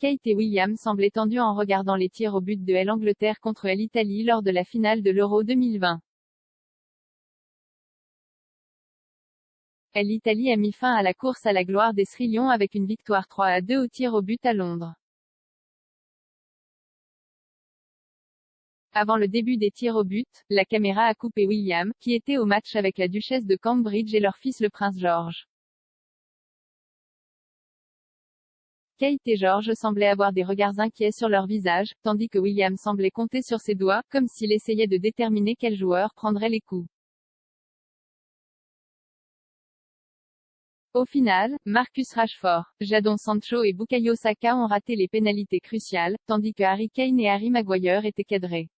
Kate et William semblent étendus en regardant les tirs au but de l'Angleterre contre l'Italie lors de la finale de l'Euro 2020. L'Italie a mis fin à la course à la gloire des Sri Lions avec une victoire 3-2 au tir au but à Londres. Avant le début des tirs au but, la caméra a coupé William, qui était au match avec la duchesse de Cambridge et leur fils le prince George. Kate et George semblaient avoir des regards inquiets sur leur visage, tandis que William semblait compter sur ses doigts, comme s'il essayait de déterminer quel joueur prendrait les coups. Au final, Marcus Rashford, Jadon Sancho et Bukayo Saka ont raté les pénalités cruciales, tandis que Harry Kane et Harry Maguire étaient cadrés.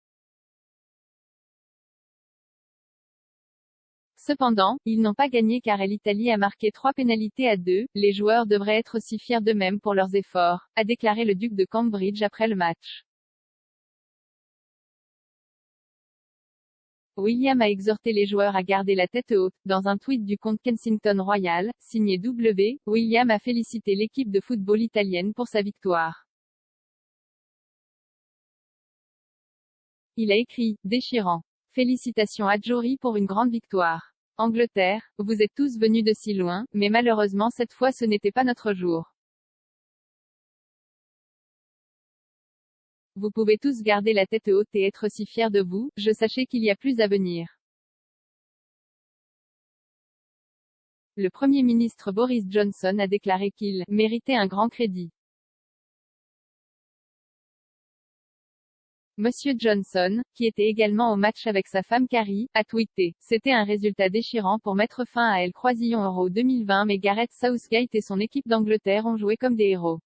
Cependant, ils n'ont pas gagné car l'Italie a marqué 3 pénalités à 2, les joueurs devraient être aussi fiers d'eux-mêmes pour leurs efforts, a déclaré le duc de Cambridge après le match. William a exhorté les joueurs à garder la tête haute. Dans un tweet du compte Kensington Royal, signé W, William a félicité l'équipe de football italienne pour sa victoire. Il a écrit, déchirant. Félicitations à Jory pour une grande victoire. Angleterre, vous êtes tous venus de si loin, mais malheureusement cette fois ce n'était pas notre jour. Vous pouvez tous garder la tête haute et être si fiers de vous, je sachez qu'il y a plus à venir. Le Premier ministre Boris Johnson a déclaré qu'il méritait un grand crédit. Monsieur Johnson, qui était également au match avec sa femme Carrie, a tweeté: c'était un résultat déchirant pour mettre fin à El Croisillon Euro 2020 mais Gareth Southgate et son équipe d'Angleterre ont joué comme des héros.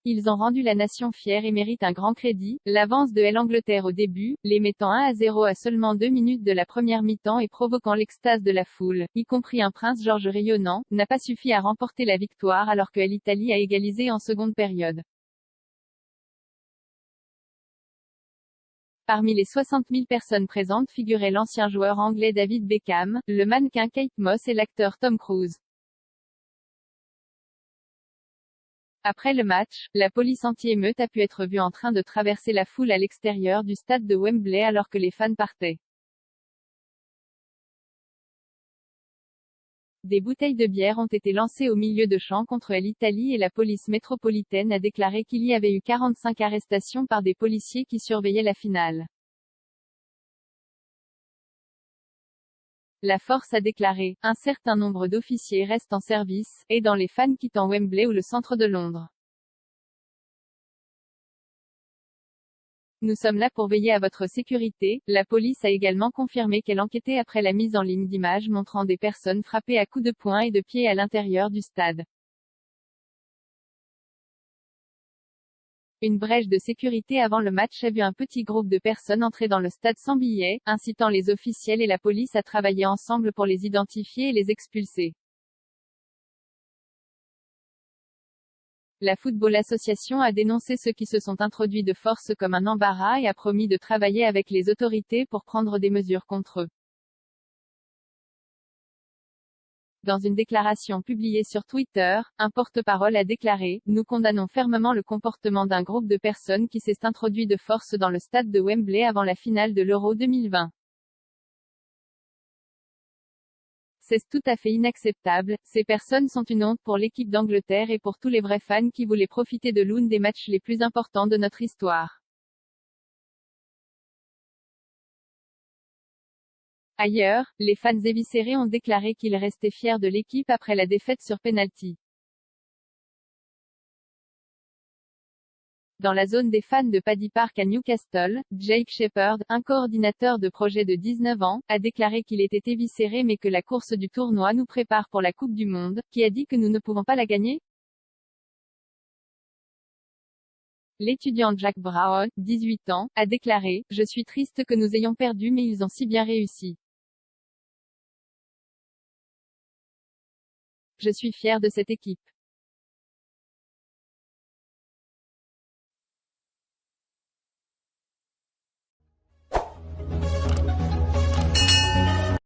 Ils ont rendu la nation fière et méritent un grand crédit. L'avance de l'Angleterre au début, les mettant 1-0 à seulement 2 minutes de la première mi-temps et provoquant l'extase de la foule, y compris un prince George rayonnant, n'a pas suffi à remporter la victoire alors que l'Italie a égalisé en seconde période. Parmi les 60 000 personnes présentes figuraient l'ancien joueur anglais David Beckham, le mannequin Kate Moss et l'acteur Tom Cruise. Après le match, la police anti-émeute a pu être vue en train de traverser la foule à l'extérieur du stade de Wembley alors que les fans partaient. Des bouteilles de bière ont été lancées au milieu de champs contre l'Italie et la police métropolitaine a déclaré qu'il y avait eu 45 arrestations par des policiers qui surveillaient la finale. La force a déclaré: un certain nombre d'officiers restent en service, aidant les fans quittant Wembley ou le centre de Londres. Nous sommes là pour veiller à votre sécurité. La police a également confirmé qu'elle enquêtait après la mise en ligne d'images montrant des personnes frappées à coups de poing et de pied à l'intérieur du stade. Une brèche de sécurité avant le match a vu un petit groupe de personnes entrer dans le stade sans billets, incitant les officiels et la police à travailler ensemble pour les identifier et les expulser. La Football Association a dénoncé ceux qui se sont introduits de force comme un embarras et a promis de travailler avec les autorités pour prendre des mesures contre eux. Dans une déclaration publiée sur Twitter, un porte-parole a déclaré: nous condamnons fermement le comportement d'un groupe de personnes qui s'est introduit de force dans le stade de Wembley avant la finale de l'Euro 2020. C'est tout à fait inacceptable, ces personnes sont une honte pour l'équipe d'Angleterre et pour tous les vrais fans qui voulaient profiter de l'un des matchs les plus importants de notre histoire. Ailleurs, les fans éviscérés ont déclaré qu'ils restaient fiers de l'équipe après la défaite sur penalty. Dans la zone des fans de Paddy Park à Newcastle, Jake Shepherd, un coordinateur de projet de 19 ans, a déclaré qu'il était éviscéré mais que la course du tournoi nous prépare pour la Coupe du Monde, qui a dit que nous ne pouvons pas la gagner. L'étudiant Jack Brown, 18 ans, a déclaré: je suis triste que nous ayons perdu mais ils ont si bien réussi. Je suis fier de cette équipe.